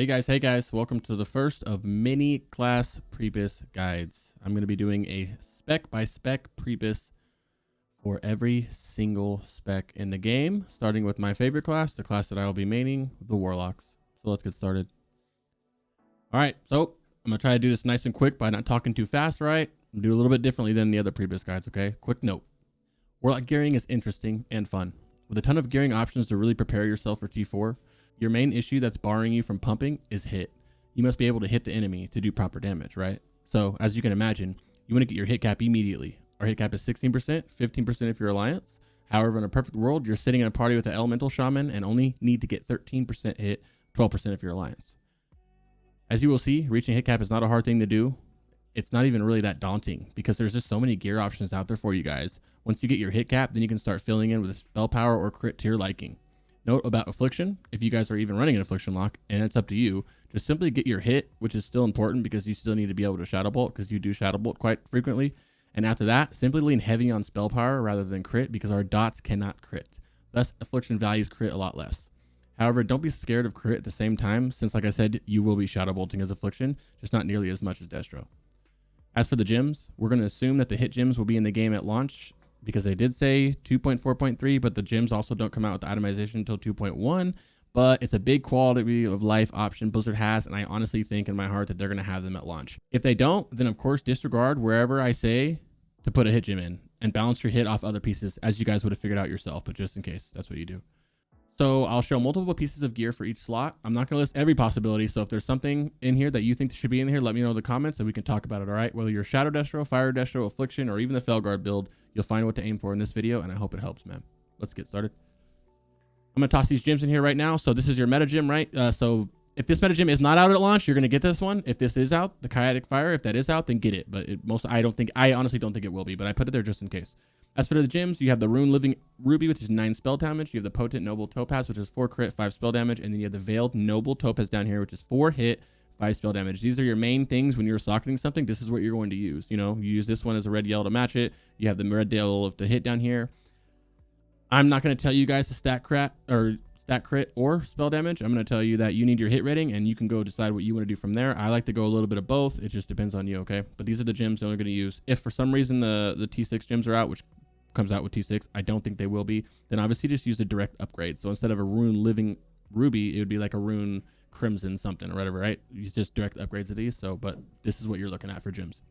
Hey guys, welcome to the first of many class pre-BiS guides. I'm going to be doing a spec by spec pre-BiS for every single spec in the game, starting with my favorite class, the class that I will be maining, the Warlocks. So let's get started. All right, so I'm going to try to do this nice and quick by not talking too fast, right? Do a little bit differently than the other pre-BiS guides, okay? Quick note. Warlock gearing is interesting and fun. With a ton of gearing options to really prepare yourself for T4, your main issue that's barring you from pumping is hit. You must be able to hit the enemy to do proper damage, right? So as you can imagine, you want to get your hit cap immediately. Our hit cap is 16%, 15% if you're Alliance. However, in a perfect world, you're sitting in a party with an Elemental Shaman and only need to get 13% hit, 12% if you're Alliance. As you will see, reaching hit cap is not a hard thing to do. It's not even really that daunting because there's just so many gear options out there for you guys. Once you get your hit cap, then you can start filling in with a spell power or crit to your liking. Note about Affliction, if you guys are even running an Affliction lock, and it's up to you, just simply get your hit, which is still important because you still need to be able to Shadow Bolt because you do Shadow Bolt quite frequently. And after that, simply lean heavy on spell power rather than crit because our dots cannot crit. Thus, Affliction values crit a lot less. However, don't be scared of crit at the same time since, like I said, you will be Shadow Bolting as Affliction, just not nearly as much as Destro. As for the gems, we're going to assume that the hit gems will be in the game at launch because they did say 2.4.3, but the gems also don't come out with the itemization until 2.1. But it's a big quality of life option Blizzard has, and I honestly think in my heart that they're going to have them at launch. If they don't, then of course disregard wherever I say to put a hit gem in and balance your hit off other pieces as you guys would have figured out yourself, but just in case, that's what you do. So I'll show multiple pieces of gear for each slot. I'm not going to list every possibility, so if there's something in here that you think should be in here, let me know in the comments and we can talk about it, all right? Whether you're Shadow Destro, Fire Destro, Affliction, or even the Felguard build, you'll find what to aim for in this video, and I hope it helps, man. Let's get started. I'm going to toss these gems in here right now. So this is your meta gem, right? So if this meta gem is not out at launch, you're going to get this one. If this is out, the Kinetic Fire, if that is out, then get it. But I honestly don't think it will be, but I put it there just in case. As for the gems, you have the Rune Living Ruby, which is 9 spell damage. You have the Potent Noble Topaz, which is 4 crit, 5 spell damage. And then you have the Veiled Noble Topaz down here, which is 4 hit, 5 spell damage. These are your main things when you're socketing something. This is what you're going to use. You know, you use this one as a red yellow to match it. You have the red yellow to hit down here. I'm not going to tell you guys to stack crit or spell damage. I'm going to tell you that you need your hit rating and you can go decide what you want to do from there. I like to go a little bit of both. It just depends on you, okay? But these are the gems that I'm going to use. If for some reason the T6 gems are out, which comes out with T6, I don't think they will be, then obviously just use a direct upgrade. So instead of a Rune Living Ruby, it would be like a Rune Crimson something or whatever, right? Use just direct upgrades of these. So, but this is what you're looking at for gems.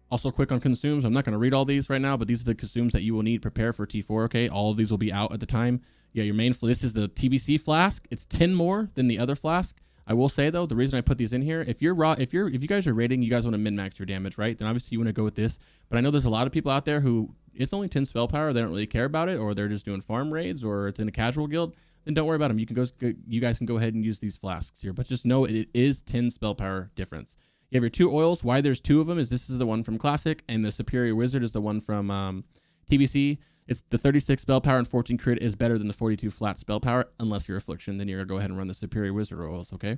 Also quick on consumes. I'm not going to read all these right now, but these are the consumes that you will need prepare for T4, okay? All of these will be out at the time. Yeah, your main, this is the TBC flask. It's 10 more than the other flask. I will say though, the reason I put these in here, if you guys are raiding, you guys want to min-max your damage, right? Then obviously you want to go with this. But I know there's a lot of people out there who it's only 10 spell power. They don't really care about it, or they're just doing farm raids, or it's in a casual guild. Then don't worry about them. You guys can go ahead and use these flasks here, but just know it is 10 spell power difference. You have your 2 oils. Why there's 2 of them is this is the one from Classic, and the Superior Wizard is the one from TBC. It's the 36 spell power and 14 crit is better than the 42 flat spell power, unless you're Affliction. Then you're going to go ahead and run the Superior Wizard oils, okay?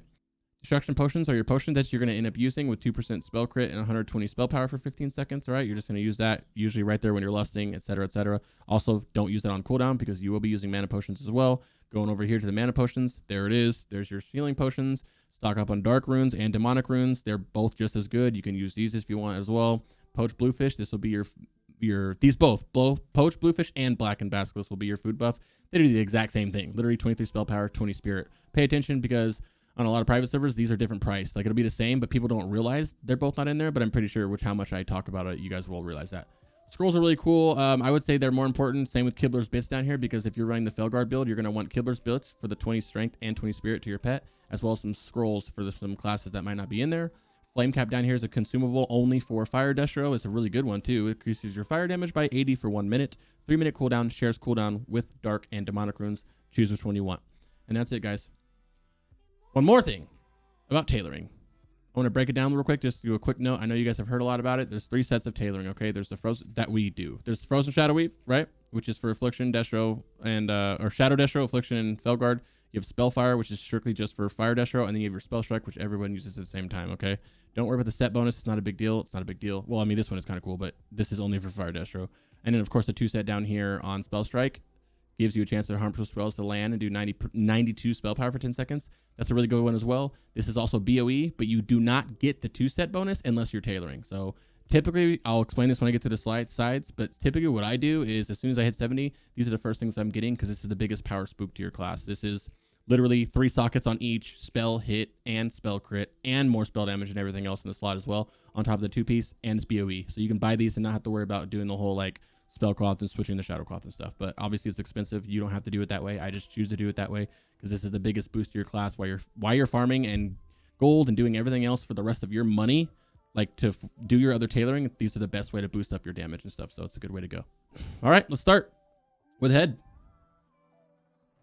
Destruction potions are your potions that you're going to end up using with 2% spell crit and 120 spell power for 15 seconds, all right? You're just going to use that usually right there when you're lusting, etc., etc. Also, don't use that on cooldown because you will be using mana potions as well. Going over here to the mana potions, there it is. There's your healing potions. Stock up on dark runes and demonic runes. They're both just as good. You can use these if you want as well. Poached bluefish, this will be these both poached bluefish and blackened basilisk will be your food buff. They do the exact same thing. Literally 23 spell power, 20 spirit. Pay attention because on a lot of private servers, these are different priced. Like it'll be the same, but people don't realize they're both not in there. But I'm pretty sure how much I talk about it, you guys will realize that. Scrolls are really cool. I would say they're more important. Same with Kibler's Bits down here because if you're running the Felguard build, you're going to want Kibler's Bits for the 20 strength and 20 spirit to your pet, as well as some scrolls for some classes that might not be in there. Flame Cap down here is a consumable only for Fire Destro. It's a really good one too. It increases your fire damage by 80 for 1 minute. 3-minute cooldown, shares cooldown with dark and demonic runes. Choose which one you want. And that's it, guys. One more thing about tailoring. I want to break it down real quick, just do a quick note. I know you guys have heard a lot about it. There's 3 sets of tailoring, okay? There's the frozen that we do. There's Frozen Shadow Weave, right? Which is for Affliction, Destro, and or Shadow Destro, Affliction, and Felguard. You have Spellfire, which is strictly just for Fire Destro, and then you have your Spell Strike, which everyone uses at the same time, okay? Don't worry about the set bonus. It's not a big deal. It's not a big deal. Well, I mean, this one is kind of cool, but this is only for Fire Destro. And then, of course, the 2 set down here on Spell Strike gives you a chance to harmful spells to land and do 92 spell power for 10 seconds. That's a really good one as well. This is also BOE, but you do not get the 2-set bonus unless you're tailoring. So typically, I'll explain this when I get to the sides, but typically what I do is as soon as I hit 70, these are the first things I'm getting because this is the biggest power spook to your class. This is literally 3 sockets on each spell hit and spell crit and more spell damage and everything else in the slot as well on top of the 2-piece, and it's BOE. So you can buy these and not have to worry about doing the whole like spell cloth and switching the shadow cloth and stuff. But obviously it's expensive. You don't have to do it that way. I just choose to do it that way because this is the biggest boost to your class while you're farming and gold and doing everything else for the rest of your money. Like to do your other tailoring, these are the best way to boost up your damage and stuff. So it's a good way to go. All right, let's start with head.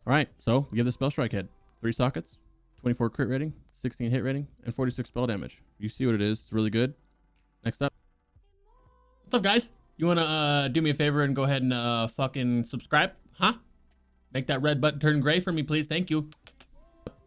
All right, so we have the spell strike head. 3 sockets, 24 crit rating, 16 hit rating, and 46 spell damage. You see what it is. It's really good. Next up. What's up, guys? You want to do me a favor and go ahead and fucking subscribe? Huh? Make that red button turn gray for me, please. Thank you.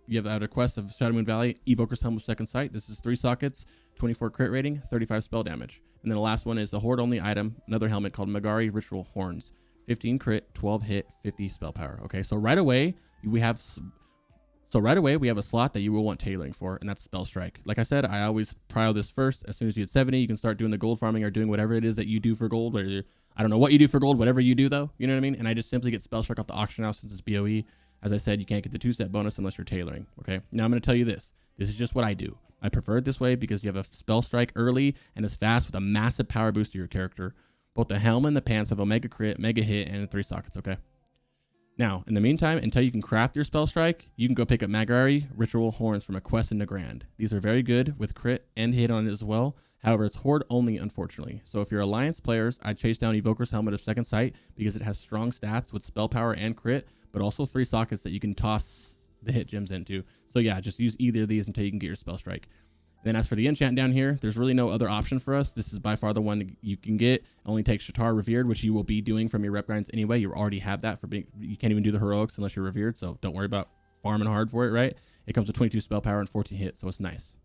You have a quest of Shadow Moon Valley, Evoker's Helm of Second Sight. This is 3 sockets, 24 crit rating, 35 spell damage. And then the last one is the Horde only item, another helmet called Magari Ritual Horns. 15 crit, 12 hit, 50 spell power. Okay, so right away we have a slot that you will want tailoring for, and that's spell strike. Like I said, I always prio this first. As soon as you hit 70, you can start doing the gold farming or doing whatever it is that you do for gold. I don't know what you do for gold, whatever you do though, you know what I mean? And I just simply get spell strike off the auction house since it's BOE. As I said, you can't get the 2-set bonus unless you're tailoring. Okay, now I'm going to tell you this. This is just what I do. I prefer it this way because you have a spell strike early and it's fast with a massive power boost to your character. Both the helm and the pants have a mega crit, mega hit, and 3 sockets. Okay. Now, in the meantime, until you can craft your spell strike, you can go pick up Magari Ritual Horns from a quest in the Grand. These are very good with crit and hit on it as well. However, it's Horde only, unfortunately. So if you're Alliance players, I'd chase down Evoker's Helmet of Second Sight because it has strong stats with spell power and crit, but also 3 sockets that you can toss the hit gems into. So yeah, just use either of these until you can get your spell strike. Then as for the enchant down here, there's really no other option for us. This is by far the one you can get. It only takes Shatar Revered, which you will be doing from your rep grinds anyway. You already have that for being, you can't even do the heroics unless you're revered, so don't worry about farming hard for it, right? It comes with 22 spell power and 14 hit, so it's nice.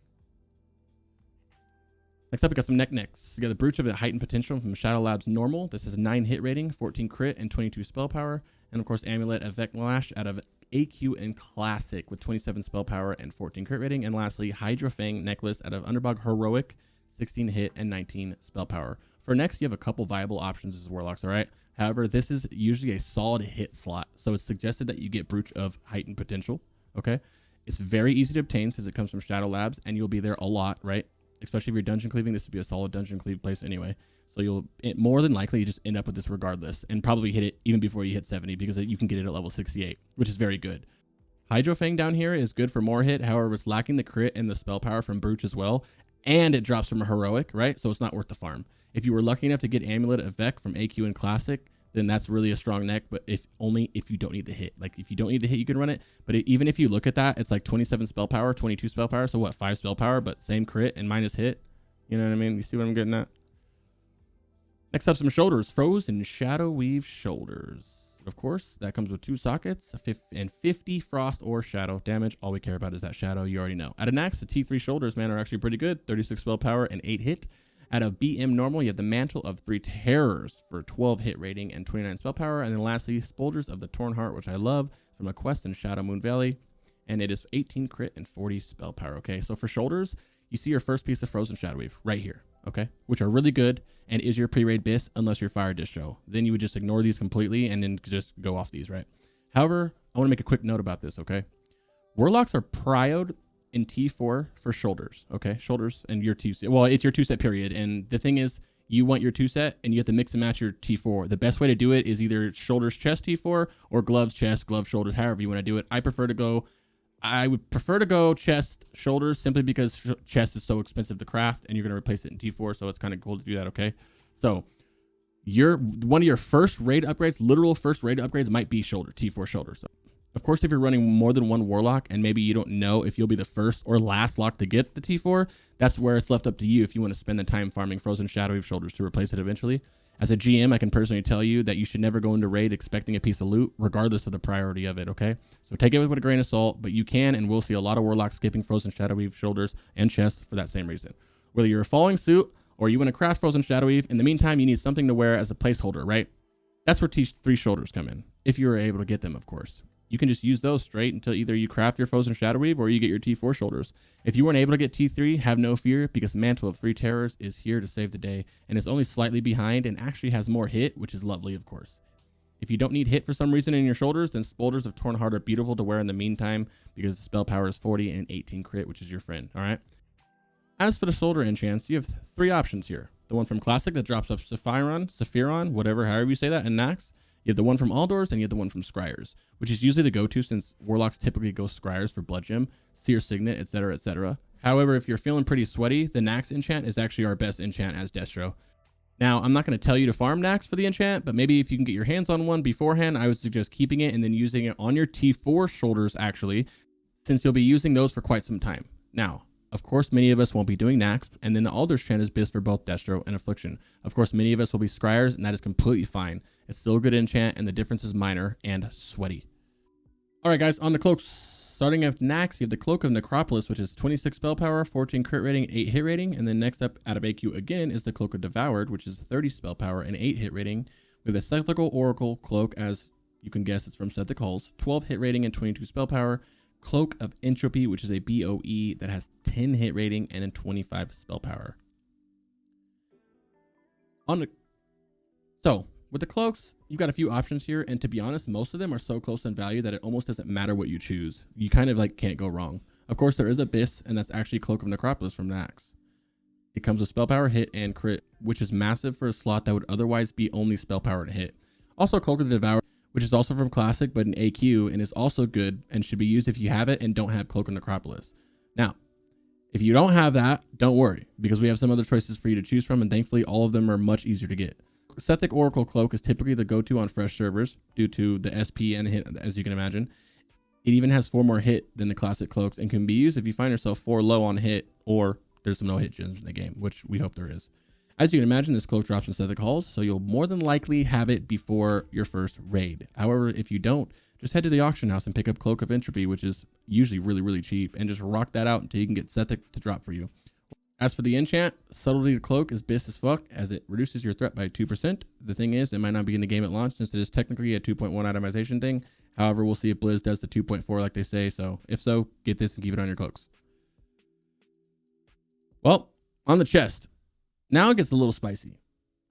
Next up, we got some necks. You got the Brooch of the Heightened Potential from Shadow Labs Normal. This has a 9 hit rating, 14 crit, and 22 spell power. And of course, Amulet of Veclash out of AQ and Classic with 27 spell power and 14 crit rating. And lastly, Hydra Fang Necklace out of Underbog Heroic, 16 hit and 19 spell power. For next, you have a couple viable options as Warlocks, all right? However, this is usually a solid hit slot, so it's suggested that you get Brooch of Heightened Potential, okay? It's very easy to obtain since it comes from Shadow Labs, and you'll be there a lot, right? Especially if you're dungeon cleaving, this would be a solid dungeon cleave place anyway. So you'll more than likely just end up with this regardless, and probably hit it even before you hit 70 because you can get it at level 68, which is very good. Hydro Fang down here is good for more hit. However, it's lacking the crit and the spell power from Brooch as well, and it drops from a heroic, right? So it's not worth the farm. If you were lucky enough to get Amulet of Vec from AQ and Classic, then that's really a strong neck, but only if you don't need the hit. Like if you don't need the hit, you can run it. But even if you look at that, it's like 27 spell power, 22 spell power. So what, 5 spell power, but same crit and minus hit. You know what I mean? You see what I'm getting at? Next up, some shoulders. Frozen Shadow Weave shoulders. Of course, that comes with 2 sockets and 50 frost or shadow damage. All we care about is that shadow. You already know. At an axe, the T3 shoulders, man, are actually pretty good. 36 spell power and 8 hit. At a BM normal, you have the Mantle of 3 Terrors for 12 hit rating and 29 spell power. And then lastly, Spoulders of the Torn Heart, which I love, from a quest in Shadow Moon Valley. And it is 18 crit and 40 spell power, okay? So for shoulders, you see your first piece of Frozen Shadow Weave right here, okay? Which are really good and is your pre-raid BiS unless you're Fire Distro. Then you would just ignore these completely and then just go off these, right? However, I want to make a quick note about this, okay? Warlocks are prioed in T4 for shoulders, okay? Shoulders and your 2-set. Well, it's your 2-set period. And the thing is, you want your 2-set and you have to mix and match your T4. The best way to do it is either shoulders, chest T4 or gloves, chest, gloves, shoulders, however you want to do it. I would prefer to go chest, shoulders, simply because chest is so expensive to craft and you're going to replace it in T4. So it's kind of cool to do that, okay? So one of your first raid upgrades, literal first raid upgrades might be shoulder, T4 shoulders. So of course, if you're running more than one Warlock and maybe you don't know if you'll be the first or last lock to get the T4, that's where it's left up to you if you want to spend the time farming Frozen Shadow Weave shoulders to replace it eventually. As a GM, I can personally tell you that you should never go into raid expecting a piece of loot, regardless of the priority of it, okay? So take it with a grain of salt, but you can and will see a lot of Warlocks skipping Frozen Shadow Weave shoulders and chests for that same reason. Whether you're following suit or you want to craft Frozen Shadow Weave, in the meantime, you need something to wear as a placeholder, right? That's where T3 shoulders come in. if you were able to get them, of course. You can just use those straight until either you craft your Frozen Shadow Weave or you get your T4 shoulders. If you weren't able to get T3, have no fear, because Mantle of 3 Terrors is here to save the day, and is only slightly behind and actually has more hit, which is lovely, of course. If you don't need hit for some reason in your shoulders, then Spolders of Torn Heart are beautiful to wear in the meantime, because the spell power is 40 and 18 crit, which is your friend, alright? As for the shoulder enchants, you have 3 options here. The one from Classic that drops up Sephiron, whatever, however you say that, and Nax. You have the one from Aldors, and you have the one from Scryers, which is usually the go-to since Warlocks typically go Scryers for Blood Gem, Seer Signet, etc., etc. However, if you're feeling pretty sweaty, the Nax enchant is actually our best enchant as Destro. Now, I'm not going to tell you to farm Nax for the enchant, but maybe if you can get your hands on one beforehand, I would suggest keeping it and then using it on your T4 shoulders, actually, since you'll be using those for quite some time. Now, of course, many of us won't be doing Nax, and then the Aldors chant is BiS for both Destro and Affliction. Of course, many of us will be Scryers, and that is completely fine. It's still a good enchant, and the difference is minor and sweaty. Alright guys, on the Cloaks. Starting with Nax, you have the Cloak of Necropolis, which is 26 spell power, 14 crit rating, 8 hit rating, and then next up out of AQ again is the Cloak of Devoured, which is 30 spell power and 8 hit rating, with a Cyclical Oracle Cloak, as you can guess it's from Sethic Halls, 12 hit rating and 22 spell power, Cloak of Entropy, which is a BOE that has 10 hit rating and a 25 spell power. So, with the Cloaks, you've got a few options here, and to be honest, most of them are so close in value that it almost doesn't matter what you choose. You kind of like can't go wrong. Of course, there is a BiS, and that's actually Cloak of Necropolis from Nax. It comes with spell power, hit, and crit, which is massive for a slot that would otherwise be only spell power and hit. Also, Cloak of the Devoured, which is also from Classic, but an AQ, and is also good and should be used if you have it and don't have Cloak of Necropolis. Now, if you don't have that, don't worry, because we have some other choices for you to choose from, and thankfully all of them are much easier to get. Sethic Oracle Cloak is typically the go-to on fresh servers due to the SP and hit, as you can imagine. It even has 4 more hit than the Classic Cloaks and can be used if you find yourself 4 low on hit or there's some no-hit gems in the game, which we hope there is. As you can imagine, this cloak drops in Sethic Halls, so you'll more than likely have it before your first raid. However, if you don't, just head to the auction house and pick up Cloak of Entropy, which is usually really, really cheap, and just rock that out until you can get Sethic to drop for you. As for the enchant, Subtlety Cloak is BiS as fuck, as it reduces your threat by 2%. The thing is, it might not be in the game at launch since it is technically a 2.1 itemization thing. However, we'll see if Blizz does the 2.4 like they say, so if so, get this and keep it on your cloaks. Well, on the chest. Now it gets a little spicy.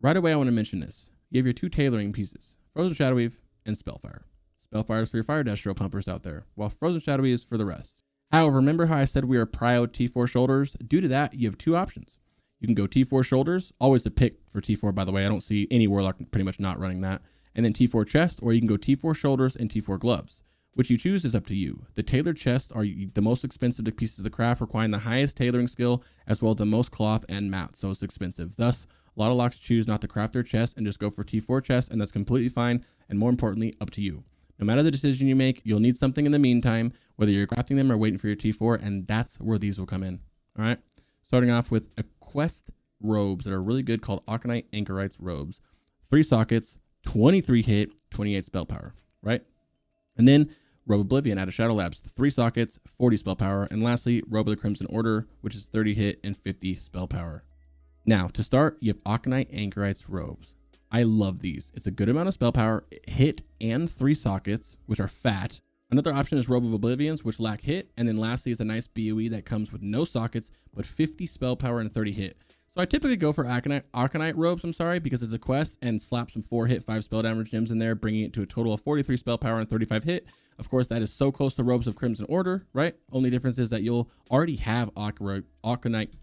Right away, I want to mention this. You have your 2 tailoring pieces, Frozen Shadow Weave and Spellfire. Spellfire is for your Fire Destro pumpers out there, while Frozen Shadow Weave is for the rest. However, remember how I said we are prio T4 shoulders? Due to that, you have 2 options. You can go T4 shoulders, always the pick for T4, by the way. I don't see any Warlock pretty much not running that. And then T4 chest, or you can go T4 shoulders and T4 gloves. Which you choose is up to you. The tailored chests are the most expensive pieces of the craft, requiring the highest tailoring skill, as well as the most cloth and mat, so it's expensive. Thus, a lot of locks choose not to craft their chests and just go for T4 chests, and that's completely fine, and more importantly, up to you. No matter the decision you make, you'll need something in the meantime, whether you're crafting them or waiting for your T4, and that's where these will come in. All right? Starting off with a quest robes that are really good called Aconite Anchorites robes. 3 sockets, 23 hit, 28 spell power, right? And then Robe Oblivion out of Shadow Labs, 3 sockets, 40 spell power. And lastly, Robe of the Crimson Order, which is 30 hit and 50 spell power. Now, to start, you have Aconite Anchorites robes. I love these. It's a good amount of spell power, hit, and 3 sockets, which are fat. Another option is Robe of Oblivions, which lack hit. And then lastly is a nice BOE that comes with no sockets, but 50 spell power and 30 hit. So I typically go for Aconite robes, because it's a quest, and slap some 4 hit, 5 spell damage gems in there, bringing it to a total of 43 spell power and 35 hit. Of course, that is so close to Robes of Crimson Order, right? Only difference is that you'll already have Aconite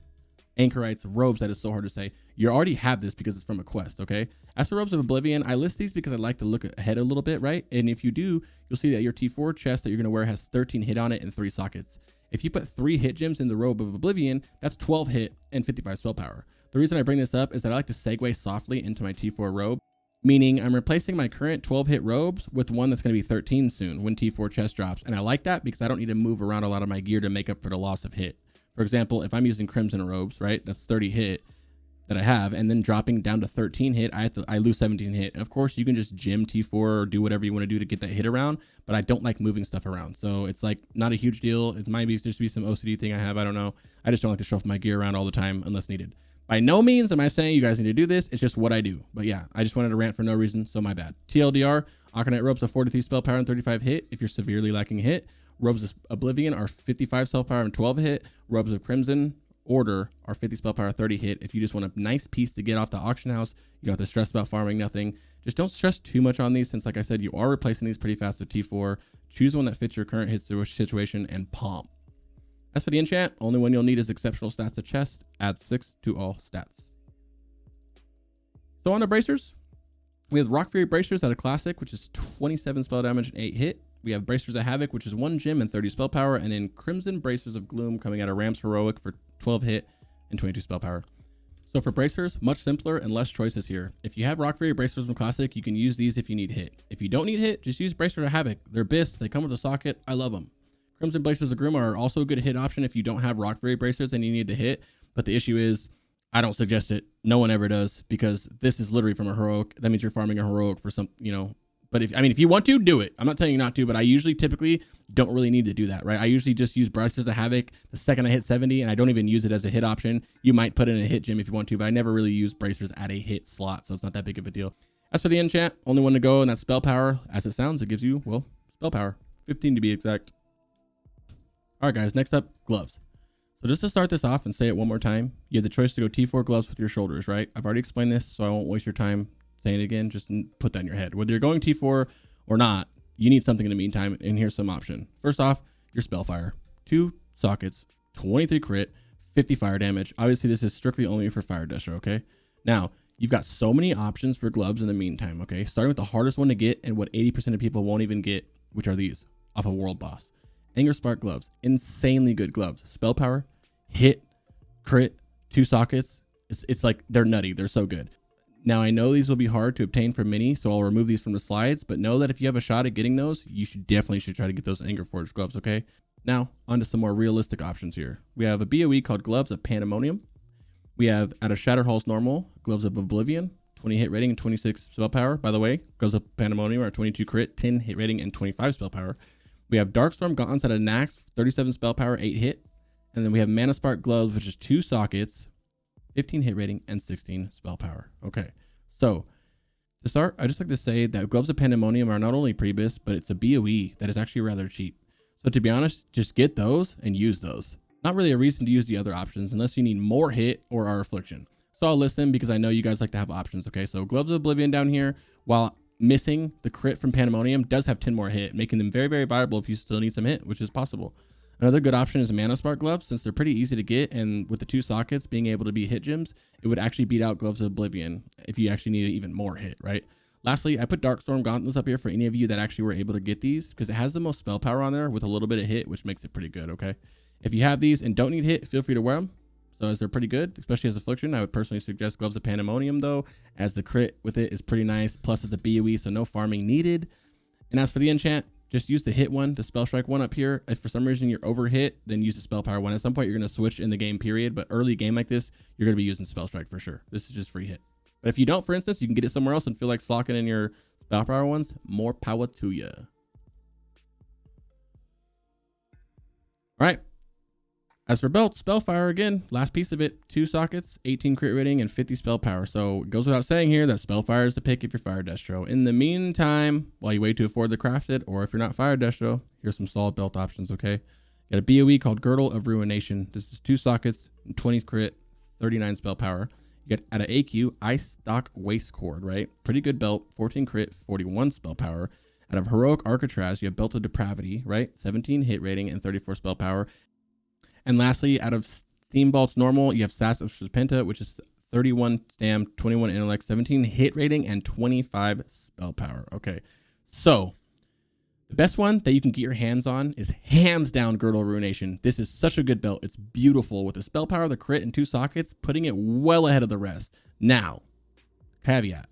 Anchorites robes. That is so hard to say. You already have this because it's from a quest, okay? As for Robes of Oblivion, I list these because I like to look ahead a little bit, right? And if you do, you'll see that your T4 chest that you're going to wear has 13 hit on it and 3 sockets. If you put 3 hit gems in the Robe of Oblivion, that's 12 hit and 55 spell power. The reason I bring this up is that I like to segue softly into my T4 robe, meaning I'm replacing my current 12 hit robes with one that's going to be 13 soon when T4 chest drops. And I like that because I don't need to move around a lot of my gear to make up for the loss of hit. For example, if I'm using Crimson robes, right, that's 30 hit that I have, and then dropping down to 13 hit, I lose 17 hit. And of course, you can just gem T4 or do whatever you want to do to get that hit around, but I don't like moving stuff around. So it's like not a huge deal. It might be just be some OCD thing I have. I don't know. I just don't like to shuffle my gear around all the time unless needed. By no means am I saying you guys need to do this. It's just what I do. But yeah, I just wanted to rant for no reason, so my bad. TLDR, Arcanite robes of 43 spell power and 35 hit if you're severely lacking hit. Robes of Oblivion are 55 spell power and 12 hit. Robes of Crimson Order are 50 spell power, 30 hit. If you just want a nice piece to get off the auction house, you don't have to stress about farming nothing. Just don't stress too much on these since, like I said, you are replacing these pretty fast with T4. Choose one that fits your current hit situation and palm. As for the enchant, only one you'll need is exceptional stats to chest. Add 6 to all stats. So on to bracers. We have Rock Fury Bracers at a classic, which is 27 spell damage and 8 hit. We have Bracers of Havoc, which is 1 gem and 30 spell power. And then Crimson Bracers of Gloom coming out of Ram's Heroic for 12 hit and 22 spell power. So for bracers, much simpler and less choices here. If you have Rock Fury Bracers from Classic, you can use these if you need hit. If you don't need hit, just use Bracers of Havoc. They're BiS, they come with a socket. I love them. Crimson Bracers of Gloom are also a good hit option if you don't have Rock Fury Bracers and you need to hit. But the issue is, I don't suggest it. No one ever does, because this is literally from a heroic. That means you're farming a heroic for some, but if you want to, do it. I'm not telling you not to, but I usually typically don't really need to do that, right? I usually just use Bracers of Havoc the second I hit 70, and I don't even use it as a hit option. You might put in a hit gem if you want to, but I never really use Bracers at a hit slot, so it's not that big of a deal. As for the enchant, only one to go, and that's spell power. As it sounds, it gives you, well, spell power. 15 to be exact. All right, guys, next up, gloves. So just to start this off and say it one more time, you have the choice to go T4 gloves with your shoulders, right? I've already explained this, so I won't waste your time saying it again. Just put that in your head. Whether you're going T4 or not, you need something in the meantime, and here's some option. First off, your Spellfire. 2 sockets, 23 crit, 50 fire damage. Obviously, this is strictly only for Fire Destro, okay? Now, you've got so many options for gloves in the meantime, okay? Starting with the hardest one to get and what 80% of people won't even get, which are these, off a World Boss. Anger Spark gloves. Insanely good gloves. Spell power, hit, crit, 2 sockets. It's like, they're nutty. They're so good. Now, I know these will be hard to obtain for mini, so I'll remove these from the slides, but know that if you have a shot at getting those, you definitely should try to get those Anger Forge gloves, okay? Now, on to some more realistic options here. We have a BOE called Gloves of Pandemonium. We have, out of Shattered Hall's normal, Gloves of Oblivion, 20 hit rating and 26 spell power. By the way, Gloves of Pandemonium are 22 crit, 10 hit rating, and 25 spell power. We have Darkstorm Gauntlets out of Nax, 37 spell power, 8 hit. And then we have Mana Spark Gloves, which is 2 sockets, 15 hit rating, and 16 spell power. Okay, so to start, I just like to say that Gloves of Pandemonium are not only pre-BiS, but it's a BOE that is actually rather cheap. So to be honest, just get those and use those. Not really a reason to use the other options unless you need more hit or are Affliction. So I'll list them because I know you guys like to have options, okay? So Gloves of Oblivion down here, while missing the crit from Pandemonium, does have 10 more hit, making them very, very viable if you still need some hit, which is possible. Another good option is Mana Spark Gloves, since they're pretty easy to get, and with the 2 sockets being able to be hit gems, it would actually beat out Gloves of Oblivion if you actually needed even more hit, right? Lastly, I put Darkstorm Gauntlets up here for any of you that actually were able to get these, because it has the most spell power on there with a little bit of hit, which makes it pretty good, okay? If you have these and don't need hit, feel free to wear them. So as they're pretty good, especially as Affliction. I would personally suggest Gloves of Pandemonium though, as the crit with it is pretty nice. Plus it's a BOE, so no farming needed. And as for the enchant, just use the hit one, the spell strike one up here. If for some reason you're over hit, then use the spell power one. At some point you're going to switch in the game period, but early game like this, you're going to be using spell strike for sure. This is just free hit. But if you don't, for instance, you can get it somewhere else and feel like slocking in your spell power ones. More power to you. All right. As for belts, Spellfire again, last piece of it, 2 sockets, 18 crit rating, and 50 spell power. So it goes without saying here that Spellfire is the pick if you're Fire Destro. In the meantime, while you wait to afford to craft it, or if you're not Fire Destro, here's some solid belt options, okay? You got a BOE called Girdle of Ruination. This is 2 sockets, 20 crit, 39 spell power. You get out of AQ, Ice Stock Waist Cord, right? Pretty good belt, 14 crit, 41 spell power. Out of Heroic Arcatraz, you have Belt of Depravity, right? 17 hit rating and 34 spell power. And lastly, out of Steambolt's normal, you have Sass of Serpenta, which is 31 stam, 21 intellect, 17 hit rating, and 25 spell power. Okay, so the best one that you can get your hands on is hands down Girdle Ruination. This is such a good belt. It's beautiful with the spell power, the crit, and 2 sockets, putting it well ahead of the rest. Now, caveat,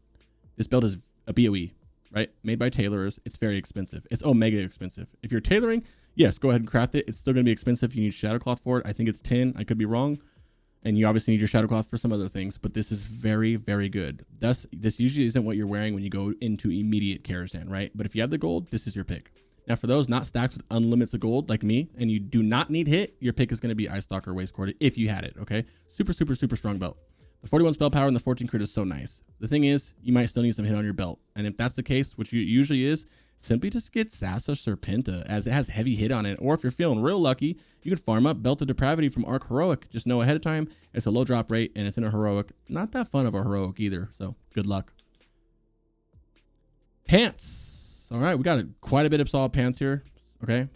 this belt is a BOE, right? Made by tailorers. It's very expensive. It's omega expensive. If you're tailoring, yes, go ahead and craft it. It's still going to be expensive. You need Shadowcloth for it. I think it's 10. I could be wrong. And you obviously need your Shadowcloth for some other things, but this is very, very good. Thus, this usually isn't what you're wearing when you go into immediate Karazhan, right? But if you have the gold, this is your pick. Now, for those not stacked with unlimited gold like me, and you do not need hit, your pick is going to be Ice Stalker Waist Cord if you had it, okay? Super, super, super strong belt. The 41 spell power and the 14 crit is so nice. The thing is, you might still need some hit on your belt. And if that's the case, which usually is, simply just get Sasa Serpenta, as it has heavy hit on it. Or if you're feeling real lucky, you could farm up Belt of Depravity from Arc Heroic. Just know ahead of time, it's a low drop rate and it's in a heroic. Not that fun of a heroic either, so good luck. Pants. All right, we got quite a bit of solid pants here. Okay,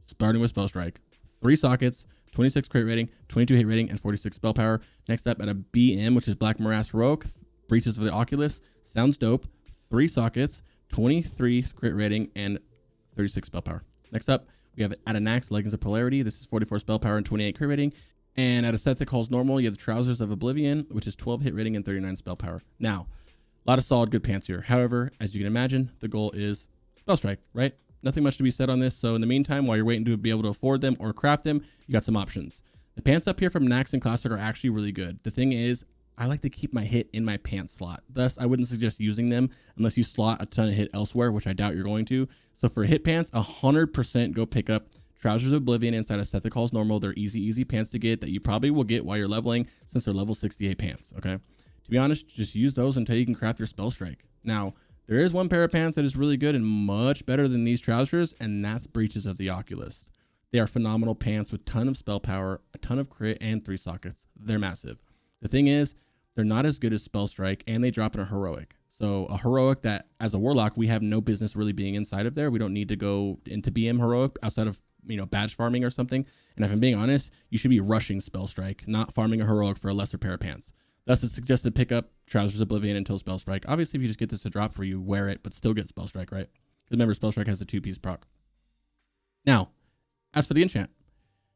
starting with Spell Strike. 3 sockets, 26 crit rating, 22 hit rating, and 46 spell power. Next up at a BM, which is Black Morass Heroic, Breaches of the Oculus. Sounds dope. 3 sockets, 23 crit rating, and 36 spell power. Next up, we have at a Nax, Leggings of Polarity. This is 44 spell power and 28 crit rating. And at a set that calls normal, you have the Trousers of Oblivion, which is 12 hit rating and 39 spell power. Now, a lot of solid good pants here. However, as you can imagine, the goal is Spell Strike, right? Nothing much to be said on this. So in the meantime, while you're waiting to be able to afford them or craft them, you got some options. The pants up here from Nax and Classic are actually really good. The thing is, I like to keep my hit in my pants slot. Thus, I wouldn't suggest using them unless you slot a ton of hit elsewhere, which I doubt you're going to. So for hit pants, 100% go pick up Trousers of Oblivion inside a set that calls normal. They're easy pants to get that you probably will get while you're leveling, since they're level 68 pants, okay? To be honest, just use those until you can craft your Spell Strike. Now, there is one pair of pants that is really good and much better than these trousers, and that's Breaches of the Oculus. They are phenomenal pants with a ton of spell power, a ton of crit, and 3 sockets. They're massive. The thing is, they're not as good as Spell Strike, and they drop in a heroic. So a heroic that, as a Warlock, we have no business really being inside of there. We don't need to go into BM heroic outside of, badge farming or something. And if I'm being honest, you should be rushing Spell Strike, not farming a heroic for a lesser pair of pants. Thus, it's suggested pick up Trousers Oblivion until Spell Strike. Obviously, if you just get this to drop for you, wear it, but still get Spell Strike, right? Because remember, Spell Strike has a 2-piece proc. Now, as for the enchant,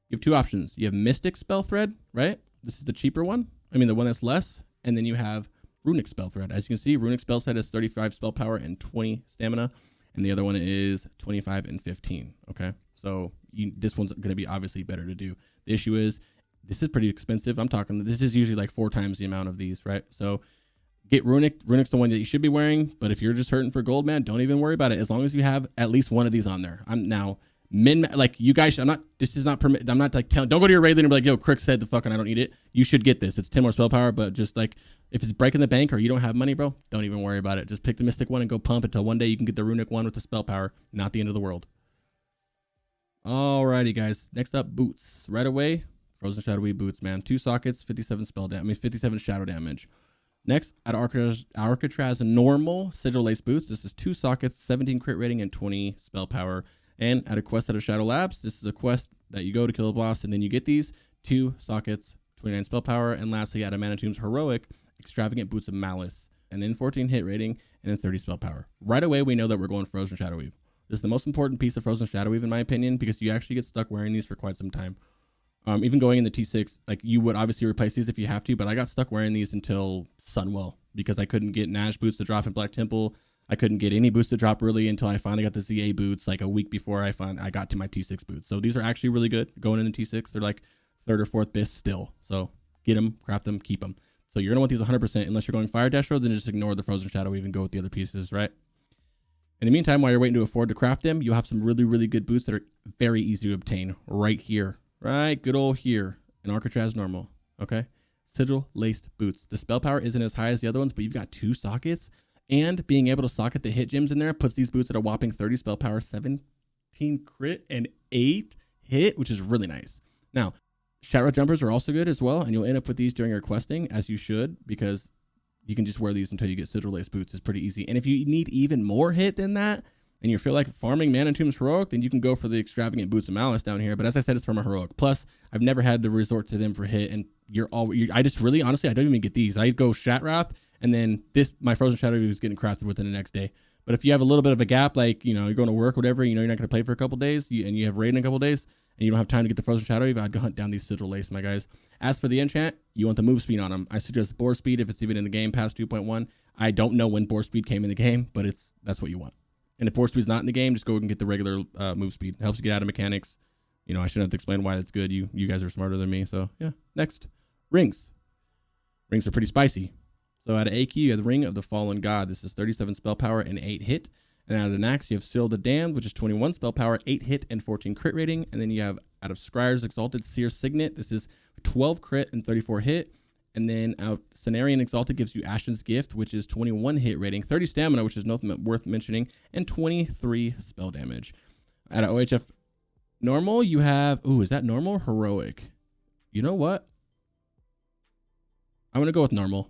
you have 2 options. You have Mystic Spell Thread, right? This is the cheaper one. The one that's less. And then you have Runic Spell Thread. As you can see, Runic Spell Thread has 35 spell power and 20 stamina. And the other one is 25 and 15, okay? So this one's going to be obviously better to do. The issue is, this is pretty expensive. This is usually like 4 times the amount of these, right? So get Runic. Runic's the one that you should be wearing, but if you're just hurting for gold, man, don't even worry about it. As long as you have at least one of these on there. You guys, I'm not like telling, don't go to your raid and be like, yo, Crick said the fucking I don't need it. You should get this. It's 10 more spell power, but just like, if it's breaking the bank or you don't have money, bro, don't even worry about it. Just pick the Mystic one and go pump until one day you can get the Runic one with the spell power. Not the end of the world. Alrighty, guys. Next up, boots. Right away, Frozen Shadowy boots, man. 2 sockets, 57 57 shadow damage. Next, at Alcatraz normal Sigil Lace boots. This is 2 sockets, 17 crit rating, and 20 spell power. And at a quest out of Shadow Labs, this is a quest that you go to kill a boss, and then you get these 2 sockets, 29 spell power. And lastly, at a Mana Tomb's Heroic, Extravagant Boots of Malice, and then 14 hit rating, and then 30 spell power. Right away, we know that we're going Frozen Shadow Weave. This is the most important piece of Frozen Shadow Weave, in my opinion, because you actually get stuck wearing these for quite some time. Even going in the T6, like, you would obviously replace these if you have to, but I got stuck wearing these until Sunwell because I couldn't get Nash boots to drop in Black Temple. I couldn't get any boots to drop really until I finally got the ZA boots like a week before I got to my T6 boots. So these are actually really good going in the T6. They're like 3rd or 4th BiS still. So get them, craft them, keep them. So you're going to want these 100% unless you're going Fire Dash Road, then just ignore the Frozen Shadow Weave and go with the other pieces, right? In the meantime, while you're waiting to afford to craft them, you'll have some really, really good boots that are very easy to obtain right here. Right? Good old here in Alcatraz normal. Okay? Sigil laced boots. The spell power isn't as high as the other ones, but you've got 2 sockets. And being able to socket the hit gems in there puts these boots at a whopping 30 spell power, 17 crit, and 8 hit, which is really nice. Now, Shadow Jumpers are also good as well, and you'll end up with these during your questing, as you should, because you can just wear these until you get Sigil Lace boots. It's pretty easy. And if you need even more hit than that, and you feel like farming Mana Tomb's Heroic, then you can go for the Extravagant Boots of Malice down here. But as I said, it's from a Heroic. Plus, I've never had to resort to them for hit, and I just really, honestly, I don't even get these. I go Shatrath, and then my Frozen Shadow is getting crafted within the next day. But if you have a little bit of a gap, like, you're going to work, whatever, you're not going to play for a couple days, and you have raid in a couple days, and you don't have time to get the Frozen Shadow, I'd go hunt down these Sigil Lace, my guys. As for the enchant, you want the move speed on them. I suggest Boar Speed if it's even in the game past 2.1. I don't know when Boar Speed came in the game, but that's what you want. And if Boar Speed's not in the game, just go and get the regular move speed. It helps you get out of mechanics. I shouldn't have to explain why that's good. You guys are smarter than me, so yeah. Next, rings. Rings are pretty spicy. So out of AQ, you have the Ring of the Fallen God. This is 37 spell power and 8 hit. And out of Nax, you have Seal the Damned, which is 21 spell power, 8 hit, and 14 crit rating. And then you have out of Scryer's Exalted Seer Signet. This is 12 crit and 34 hit. And then Cenarian Exalted gives you Ashen's Gift, which is 21 hit rating, 30 stamina, which is nothing worth mentioning, and 23 spell damage. At an OHF normal, you have, ooh, is that normal or heroic? You know what? I'm going to go with normal.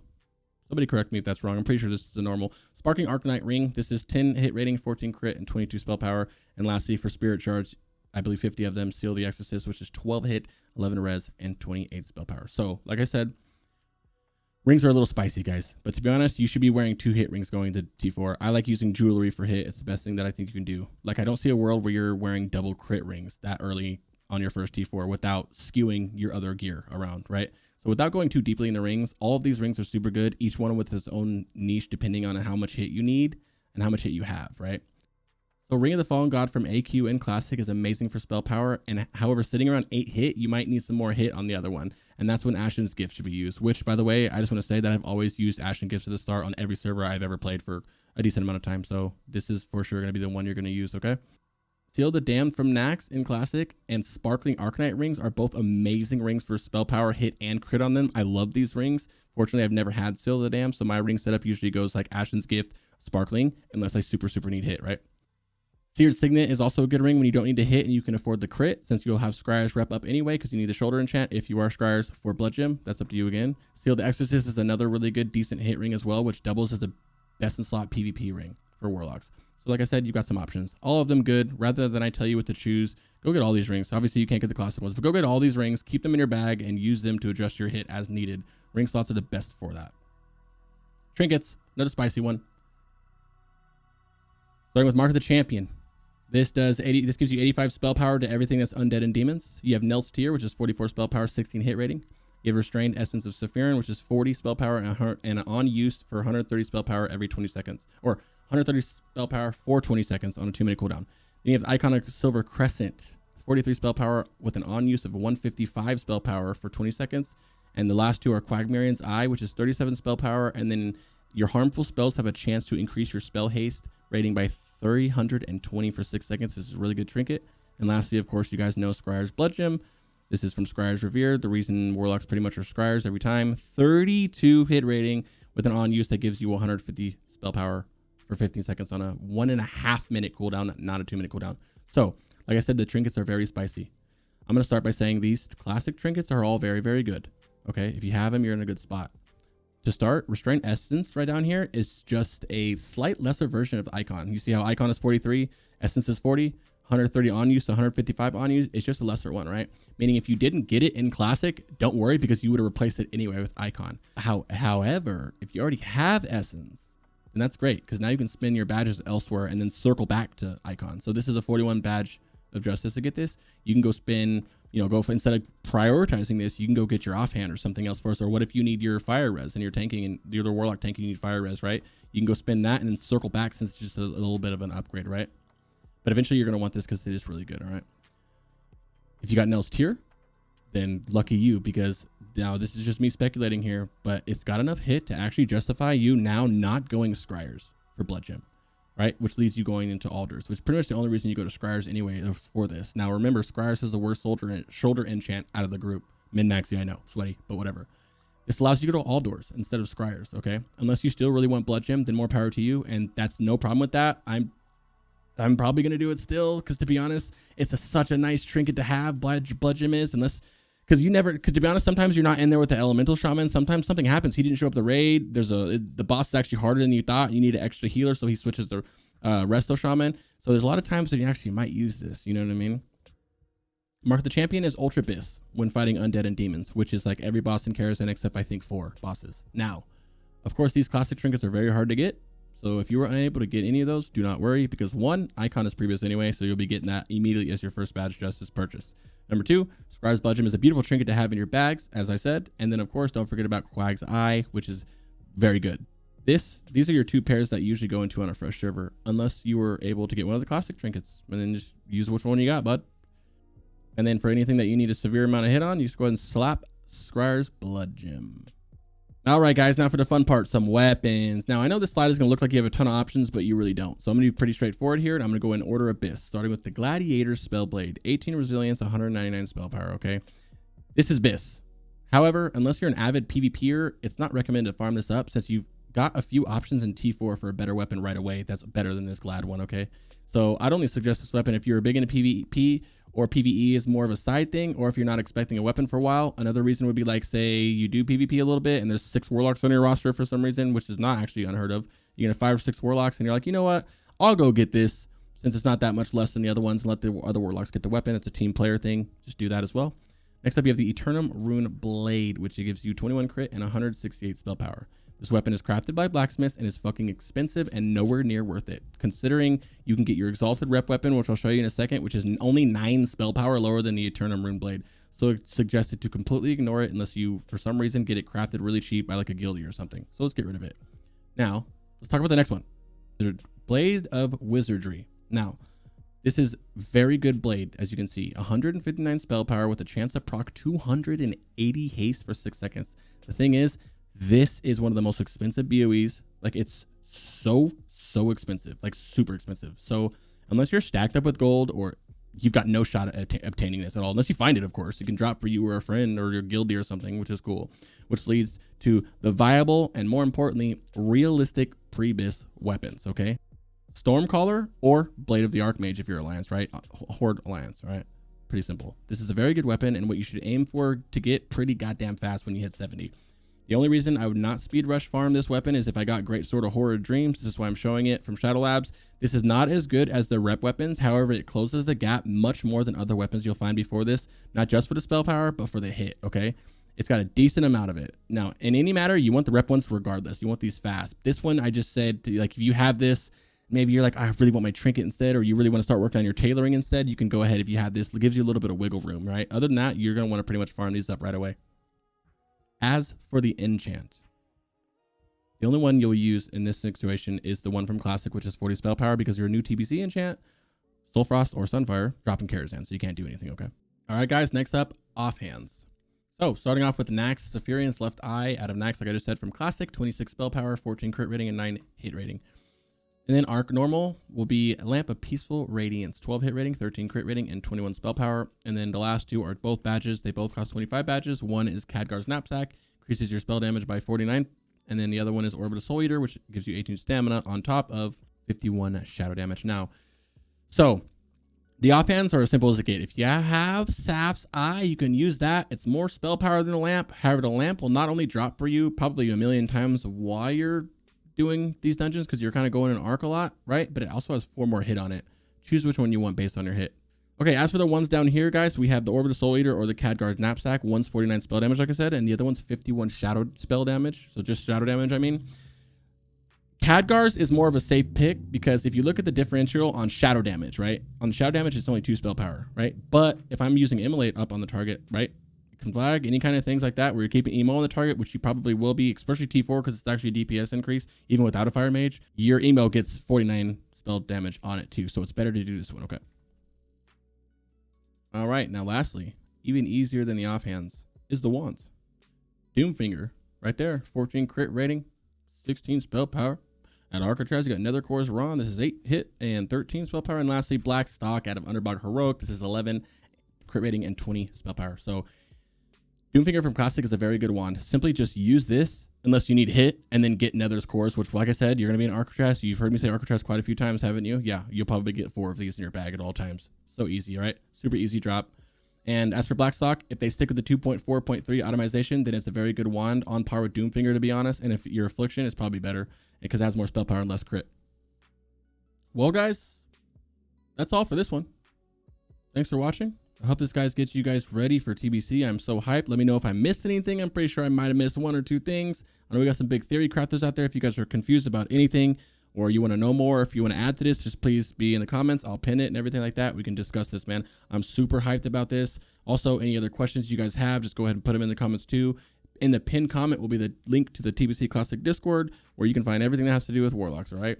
Somebody correct me if that's wrong. I'm pretty sure this is a normal. Sparkling Arcanite Ring. This is 10 hit rating, 14 crit, and 22 spell power. And lastly, for Spirit Shards, I believe 50 of them. Seal the Exorcist, which is 12 hit, 11 res, and 28 spell power. So, like I said, rings are a little spicy, guys. But to be honest, you should be wearing 2 hit rings going to T4. I like using jewelry for hit. It's the best thing that I think you can do. Like, I don't see a world where you're wearing double crit rings that early on your first T4 without skewing your other gear around, right? So without going too deeply into rings, all of these rings are super good, each one with its own niche depending on how much hit you need and how much hit you have, right? So Ring of the Fallen God from AQ and Classic is amazing for spell power, and however, sitting around 8 hit, you might need some more hit on the other one, and that's when Ashen's Gift should be used, which, by the way, I just want to say that I've always used Ashen Gifts at the start on every server I've ever played for a decent amount of time, so this is for sure going to be the one you're going to use, okay? Seal the Damned from Nax in Classic and Sparkling Arcanite rings are both amazing rings for spell power, hit, and crit on them. I love these rings. Fortunately, I've never had Seal the Damned, so my ring setup usually goes like Ashen's Gift, Sparkling, unless I super need hit, right? Seared Signet is also a good ring when you don't need to hit and you can afford the crit, since you'll have Scryer's rep up anyway because you need the shoulder enchant. If you are Scryer's for Blood Gem, that's up to you again. Seal the Exorcist is another really good, decent hit ring as well, which doubles as a best in slot PvP ring for Warlocks. So like I said, you've got some options. All of them good. Rather than I tell you what to choose, go get all these rings. Obviously, you can't get the classic ones, but go get all these rings, keep them in your bag, and use them to adjust your hit as needed. Ring slots are the best for that. Trinkets, another spicy one. Starting with Mark of the Champion. This gives you 85 spell power to everything that's undead and demons. You have Nel's Tear, which is 44 spell power, 16 hit rating. You have Restrained Essence of Sephirin, which is 40 spell power and on use for 130 spell power every 20 seconds. Or 130 spell power for 20 seconds on a 2-minute cooldown. Then you have Iconic Silver Crescent, 43 spell power with an on use of 155 spell power for 20 seconds. And the last two are Quagmirian's Eye, which is 37 spell power. And then your harmful spells have a chance to increase your spell haste rating by 320 for 6 seconds. This is a really good trinket. And lastly, of course, you guys know Scryer's Blood Gem. This is from Scryer's Revered. The reason Warlocks pretty much are Scryers every time. 32 hit rating with an on use that gives you 150 spell power for 15 seconds on a 1.5 minute cooldown, not a 2-minute cooldown. So, like I said, the trinkets are very spicy. I'm going to start by saying these classic trinkets are all very, very good. Okay, if you have them, you're in a good spot. To start, Restrained Essence right down here is just a slight lesser version of Icon. You see how Icon is 43, Essence is 40, 130 on use, 155 on use. It's just a lesser one, right? Meaning if you didn't get it in Classic, don't worry because you would have replaced it anyway with Icon. However, if you already have Essence, and that's great because now you can spin your badges elsewhere and then circle back to Icon. So this is a 41 badge of justice to get this. You can go spin, instead of prioritizing this, you can go get your offhand or something else first. Or what if you need your fire res and you're tanking and you're the Warlock tanking, you need fire res, right? You can go spin that and then circle back since it's just a little bit of an upgrade, right? But eventually you're going to want this because it is really good, all right? If you got Nel's Tear, then lucky you, because now this is just me speculating here, but it's got enough hit to actually justify you now not going Scryers for Blood Gem, right? Which leads you going into Alders, which is pretty much the only reason you go to Scryers anyway for this. Now remember, Scryers is the worst shoulder enchant out of the group. Min-maxy, I know, sweaty, but whatever. This allows you to go to Alders instead of Scryers, okay? Unless you still really want Blood Gem, then more power to you, and that's no problem with that. I'm probably going to do it still because, to be honest, it's such a nice trinket to have, Blood Gem is, because to be honest, sometimes you're not in there with the Elemental Shaman. Sometimes something happens. He didn't show up the raid. The boss is actually harder than you thought. You need an extra healer, so he switches the Resto Shaman. So there's a lot of times that you actually might use this. You know what I mean? Mark the Champion is Ultra BiS when fighting undead and demons, which is like every boss in Karazhan except I think 4 bosses. Now, of course, these classic trinkets are very hard to get. So if you were unable to get any of those, do not worry because 1, Icon is Pre-BiS anyway, so you'll be getting that immediately as your first badge justice purchase. Number 2, Scryer's Blood Gem is a beautiful trinket to have in your bags, as I said. And then, of course, don't forget about Quag's Eye, which is very good. These are your 2 pairs that you usually go into on a fresh server, unless you were able to get one of the classic trinkets. And then just use which one you got, bud. And then for anything that you need a severe amount of hit on, you just go ahead and slap Scryer's Blood Gem. All right, guys, now for the fun part, some weapons. Now, I know this slide is going to look like you have a ton of options, but you really don't. So I'm going to be pretty straightforward here, and I'm going to go in order of BiS, starting with the Gladiator Spellblade. 18 resilience, 199 spell power, okay? This is BiS. However, unless you're an avid PvPer, it's not recommended to farm this up since you've got a few options in T4 for a better weapon right away that's better than this Glad one, okay? So I'd only suggest this weapon if you're big into PvP or PvE is more of a side thing, or if you're not expecting a weapon for a while. Another reason would be like, say you do PvP a little bit and there's 6 Warlocks on your roster for some reason, which is not actually unheard of. You get 5 or 6 Warlocks and you're like, you know what? I'll go get this since it's not that much less than the other ones and let the other Warlocks get the weapon. It's a team player thing. Just do that as well. Next up, you have the Eternum Rune Blade, which gives you 21 crit and 168 spell power. This weapon is crafted by blacksmiths and is fucking expensive and nowhere near worth it, considering you can get your Exalted Rep weapon, which I'll show you in a second, which is only 9 spell power lower than the Eternum Rune Blade. So it's suggested to completely ignore it unless you, for some reason, get it crafted really cheap by like a guildie or something. So let's get rid of it. Now, let's talk about the next one. Blade of Wizardry. Now, this is very good blade, as you can see. 159 spell power with a chance to proc 280 haste for 6 seconds. The thing is, this is one of the most expensive BOEs. Like, it's so expensive, like super expensive. So unless you're stacked up with gold, or you've got no shot at obtaining this at all, unless you find it, of course, you can drop for you or a friend or your guildie or something, which is cool, which leads to the viable and, more importantly, realistic pre-BiS weapons. Okay, Stormcaller or Blade of the Archmage if you're Alliance, right? Horde Alliance, right? Pretty simple. This is a very good weapon and what you should aim for to get pretty goddamn fast when you hit 70. The only reason I would not speed rush farm this weapon is if I got Great Sword of Horrid Dreams. This is why I'm showing it from Shadow Labs. This is not as good as the rep weapons. However, it closes the gap much more than other weapons you'll find before this, not just for the spell power, but for the hit, okay? It's got a decent amount of it. Now, in any matter, you want the rep ones regardless. You want these fast. This one, I just said, like, if you have this, maybe you're like, I really want my trinket instead, or you really want to start working on your tailoring instead, you can go ahead if you have this. It gives you a little bit of wiggle room, right? Other than that, you're going to want to pretty much farm these up right away. As for the enchant, the only one you'll use in this situation is the one from Classic, which is 40 spell power, because you're a new TBC enchant, Soulfrost or Sunfire, dropping Karazhan, so you can't do anything, okay? All right, guys, next up, Offhands. So, starting off with Nax, Zephyrian's Left Eye out of Nax, like I just said, from Classic, 26 spell power, 14 crit rating, and 9 hit rating. And then Arc Normal will be Lamp of Peaceful Radiance, 12 hit rating, 13 crit rating, and 21 spell power. And then the last two are both badges. They both cost 25 badges. One is Khadgar's Knapsack, increases your spell damage by 49. And then the other one is Orbit of Soul Eater, which gives you 18 stamina on top of 51 shadow damage. Now, so the offhands are as simple as it gets. If you have Saf's Eye, you can use that. It's more spell power than the lamp. However, the lamp will not only drop for you probably a million times while you're doing these dungeons, because you're kind of going in arc a lot, right? But it also has 4 more hit on it. Choose which one you want based on your hit. Okay, as for the ones down here, guys, we have the Orbit of Soul Eater or the Khadgar's Knapsack. One's 49 spell damage, like I said, and the other one's 51 shadow spell damage. So just shadow damage, I mean. Khadgar's is more of a safe pick because if you look at the differential on shadow damage, right? On the shadow damage, it's only 2 spell power, right? But if I'm using Immolate up on the target, right? Flag, any kind of things like that where you're keeping emo on the target, which you probably will be, especially T4 because it's actually a DPS increase, even without a Fire Mage, your emo gets 49 spell damage on it too. So it's better to do this one, okay? All right, now lastly, even easier than the offhands is the wands. Doomfinger, right there, 14 crit rating, 16 spell power. At Arcatraz, you got Nether Core's Ron. This is 8 hit and 13 spell power. And lastly, Black Stock out of Underbog Heroic. This is 11 crit rating and 20 spell power. So Doomfinger from Classic is a very good wand. Simply just use this unless you need hit and then get Nether's Cores, which, like I said, you're going to be in Arcatraz. You've heard me say Arcatraz quite a few times, haven't you? Yeah, you'll probably get 4 of these in your bag at all times. So easy, right? Super easy drop. And as for Blackstock, if they stick with the 2.4.3 automation, then it's a very good wand on par with Doomfinger, to be honest. And if your Affliction, it's probably better because it has more spell power and less crit. Well, guys, that's all for this one. Thanks for watching. I hope this guys gets you guys ready for TBC. I'm so hyped. Let me know if I missed anything. I'm pretty sure I might have missed 1 or 2 things. I know we got some big theory crafters out there. If you guys are confused about anything or you want to know more, if you want to add to this, just please be in the comments. I'll pin it and everything like that. We can discuss this, man. I'm super hyped about this. Also, any other questions you guys have, just go ahead and put them in the comments too. In the pinned comment will be the link to the TBC Classic Discord where you can find everything that has to do with Warlocks, all right?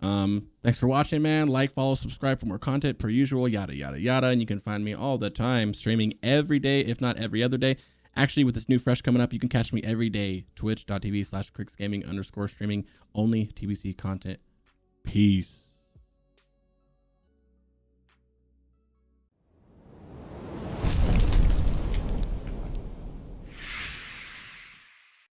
Thanks for watching, man. Like, follow, subscribe for more content per usual, yada, yada, yada. And you can find me all the time streaming every day, if not every other day. Actually, with this new fresh coming up, you can catch me every day, twitch.tv/cricksgaming_streaming, only TBC content. Peace.